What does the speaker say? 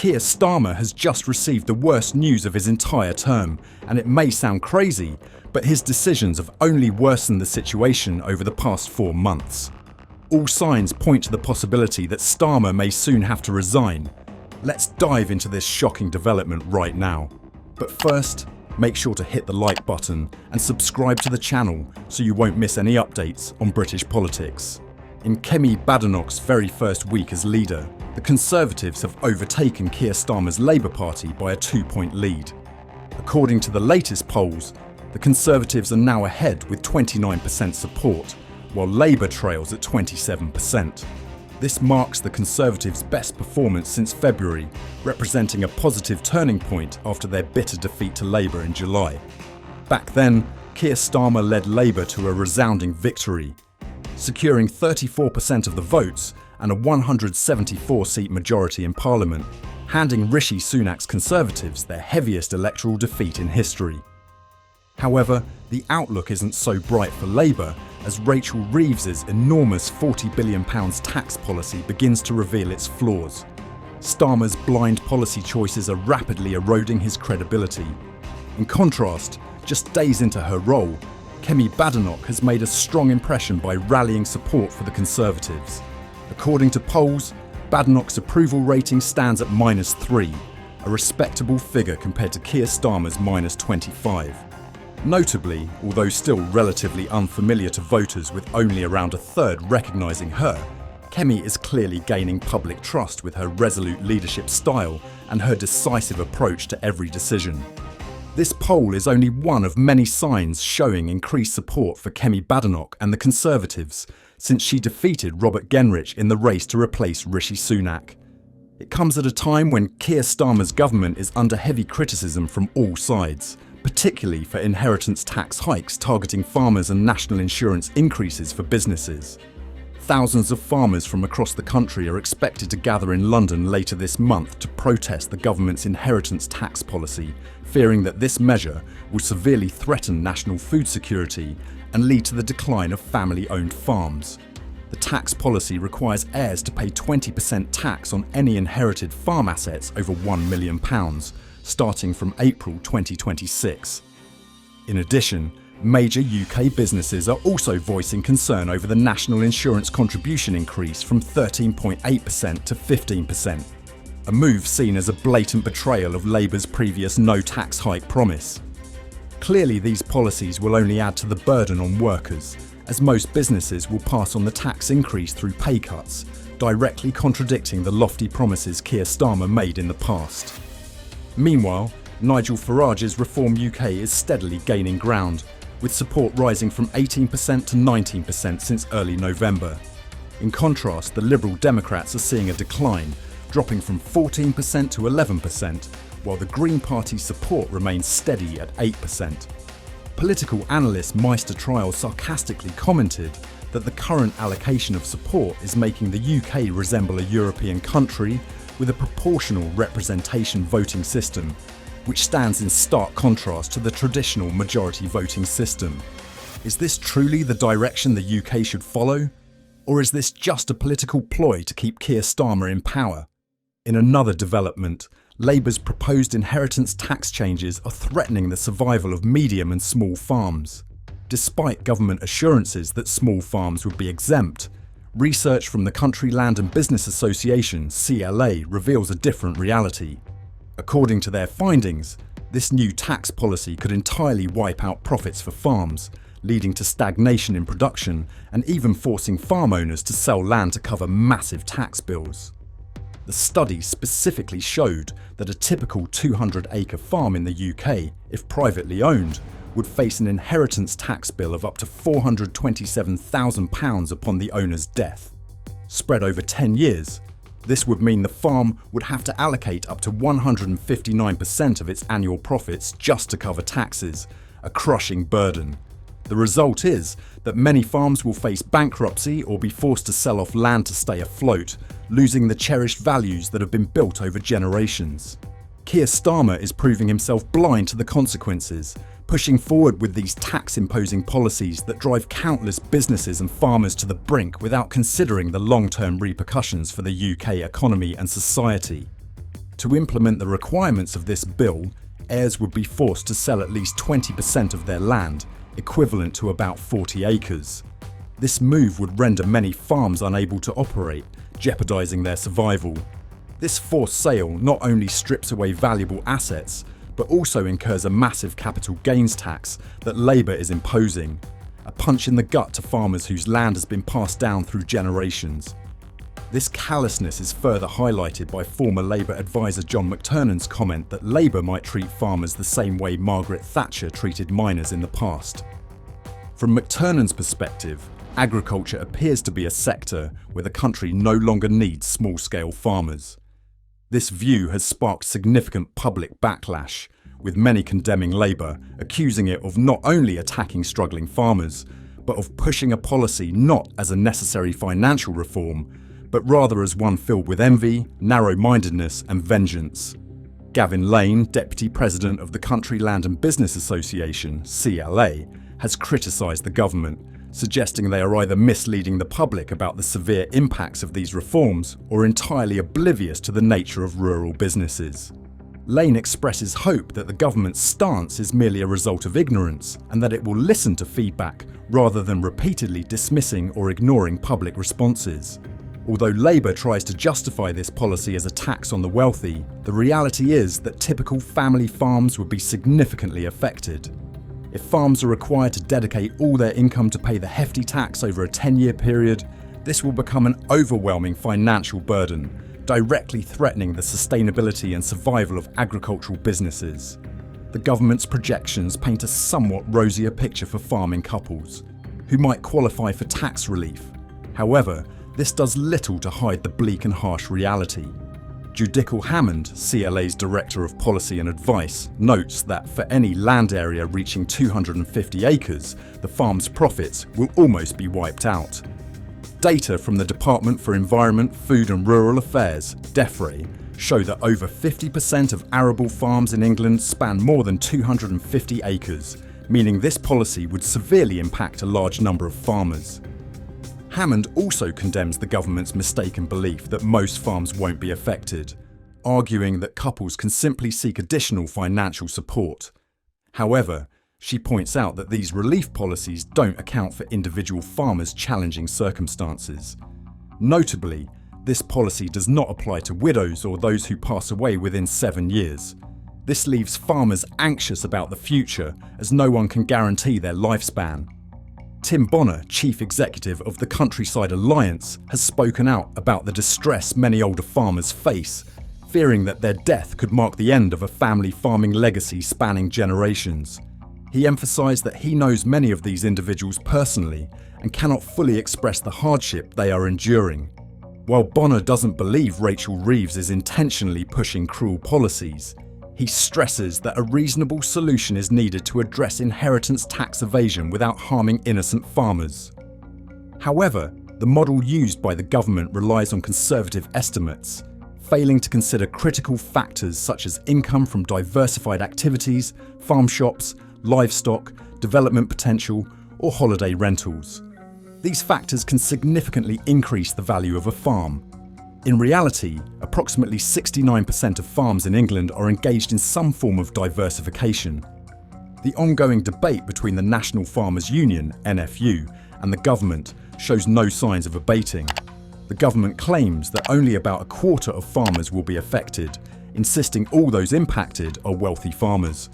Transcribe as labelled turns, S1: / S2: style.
S1: Keir Starmer has just received the worst news of his entire term, and it may sound crazy, but his decisions have only worsened the situation over the past 4 months. All signs point to the possibility that Starmer may soon have to resign. Let's dive into this shocking development right now. But first, make sure to hit the like button and subscribe to the channel so you won't miss any updates on British politics. In Kemi Badenoch's very first week as leader, the Conservatives have overtaken Keir Starmer's Labour Party by a 2-point lead. According to the latest polls, the Conservatives are now ahead with 29% support, while Labour trails at 27%. This marks the Conservatives' best performance since February, representing a positive turning point after their bitter defeat to Labour in July. Back then, Keir Starmer led Labour to a resounding victory, securing 34% of the votes and a 174-seat majority in Parliament, handing Rishi Sunak's Conservatives their heaviest electoral defeat in history. However, the outlook isn't so bright for Labour as Rachel Reeves's enormous £40 billion tax policy begins to reveal its flaws. Starmer's blind policy choices are rapidly eroding his credibility. In contrast, just days into her role, Kemi Badenoch has made a strong impression by rallying support for the Conservatives. According to polls, Badenoch's approval rating stands at -3, a respectable figure compared to Keir Starmer's -25. Notably, although still relatively unfamiliar to voters with only around a third recognising her, Kemi is clearly gaining public trust with her resolute leadership style and her decisive approach to every decision. This poll is only one of many signs showing increased support for Kemi Badenoch and the Conservatives since she defeated Robert Genrich in the race to replace Rishi Sunak. It comes at a time when Keir Starmer's government is under heavy criticism from all sides, particularly for inheritance tax hikes targeting farmers and national insurance increases for businesses. Thousands of farmers from across the country are expected to gather in London later this month to protest the government's inheritance tax policy, fearing that this measure will severely threaten national food security and lead to the decline of family-owned farms. The tax policy requires heirs to pay 20% tax on any inherited farm assets over £1 million, starting from April 2026. In addition, major UK businesses are also voicing concern over the national insurance contribution increase from 13.8% to 15%, a move seen as a blatant betrayal of Labour's previous no tax hike promise. Clearly, these policies will only add to the burden on workers, as most businesses will pass on the tax increase through pay cuts, directly contradicting the lofty promises Keir Starmer made in the past. Meanwhile, Nigel Farage's Reform UK is steadily gaining ground, with support rising from 18% to 19% since early November. In contrast, the Liberal Democrats are seeing a decline, dropping from 14% to 11%, while the Green Party's support remains steady at 8%. Political analyst Meister Trial sarcastically commented that the current allocation of support is making the UK resemble a European country with a proportional representation voting system, which stands in stark contrast to the traditional majority voting system. Is this truly the direction the UK should follow? Or is this just a political ploy to keep Keir Starmer in power? In another development, Labour's proposed inheritance tax changes are threatening the survival of medium and small farms. Despite government assurances that small farms would be exempt, research from the Country Land and Business Association, CLA, reveals a different reality. According to their findings, this new tax policy could entirely wipe out profits for farms, leading to stagnation in production and even forcing farm owners to sell land to cover massive tax bills. The study specifically showed that a typical 200-acre farm in the UK, if privately owned, would face an inheritance tax bill of up to £427,000 upon the owner's death. Spread over 10 years, this would mean the farm would have to allocate up to 159% of its annual profits just to cover taxes, a crushing burden. The result is that many farms will face bankruptcy or be forced to sell off land to stay afloat, losing the cherished values that have been built over generations. Keir Starmer is proving himself blind to the consequences, pushing forward with these tax-imposing policies that drive countless businesses and farmers to the brink without considering the long-term repercussions for the UK economy and society. To implement the requirements of this bill, heirs would be forced to sell at least 20% of their land, equivalent to about 40 acres. This move would render many farms unable to operate, jeopardising their survival. This forced sale not only strips away valuable assets, but also incurs a massive capital gains tax that Labour is imposing, a punch in the gut to farmers whose land has been passed down through generations. This callousness is further highlighted by former Labour advisor John McTernan's comment that Labour might treat farmers the same way Margaret Thatcher treated miners in the past. From McTernan's perspective, agriculture appears to be a sector where the country no longer needs small-scale farmers. This view has sparked significant public backlash, with many condemning Labour, accusing it of not only attacking struggling farmers, but of pushing a policy not as a necessary financial reform, but rather as one filled with envy, narrow-mindedness and vengeance. Gavin Lane, Deputy President of the Country Land and Business Association, CLA, has criticised the government, suggesting they are either misleading the public about the severe impacts of these reforms or entirely oblivious to the nature of rural businesses. Lane expresses hope that the government's stance is merely a result of ignorance and that it will listen to feedback rather than repeatedly dismissing or ignoring public responses. Although Labour tries to justify this policy as a tax on the wealthy, the reality is that typical family farms would be significantly affected. If farms are required to dedicate all their income to pay the hefty tax over a 10-year period, this will become an overwhelming financial burden, directly threatening the sustainability and survival of agricultural businesses. The government's projections paint a somewhat rosier picture for farming couples, who might qualify for tax relief. However, this does little to hide the bleak and harsh reality. Judical Hammond, CLA's Director of Policy and Advice, notes that for any land area reaching 250 acres, the farm's profits will almost be wiped out. Data from the Department for Environment, Food and Rural Affairs, DEFRE, show that over 50% of arable farms in England span more than 250 acres, meaning this policy would severely impact a large number of farmers. Hammond also condemns the government's mistaken belief that most farms won't be affected, arguing that couples can simply seek additional financial support. However, she points out that these relief policies don't account for individual farmers' challenging circumstances. Notably, this policy does not apply to widows or those who pass away within 7 years. This leaves farmers anxious about the future, as no one can guarantee their lifespan. Tim Bonner, Chief Executive of the Countryside Alliance, has spoken out about the distress many older farmers face, fearing that their death could mark the end of a family farming legacy spanning generations. He emphasised that he knows many of these individuals personally and cannot fully express the hardship they are enduring. While Bonner doesn't believe Rachel Reeves is intentionally pushing cruel policies, he stresses that a reasonable solution is needed to address inheritance tax evasion without harming innocent farmers. However, the model used by the government relies on conservative estimates, failing to consider critical factors such as income from diversified activities, farm shops, livestock, development potential, or holiday rentals. These factors can significantly increase the value of a farm. In reality, approximately 69% of farms in England are engaged in some form of diversification. The ongoing debate between the National Farmers Union, NFU, and the government shows no signs of abating. The government claims that only about a quarter of farmers will be affected, insisting all those impacted are wealthy farmers.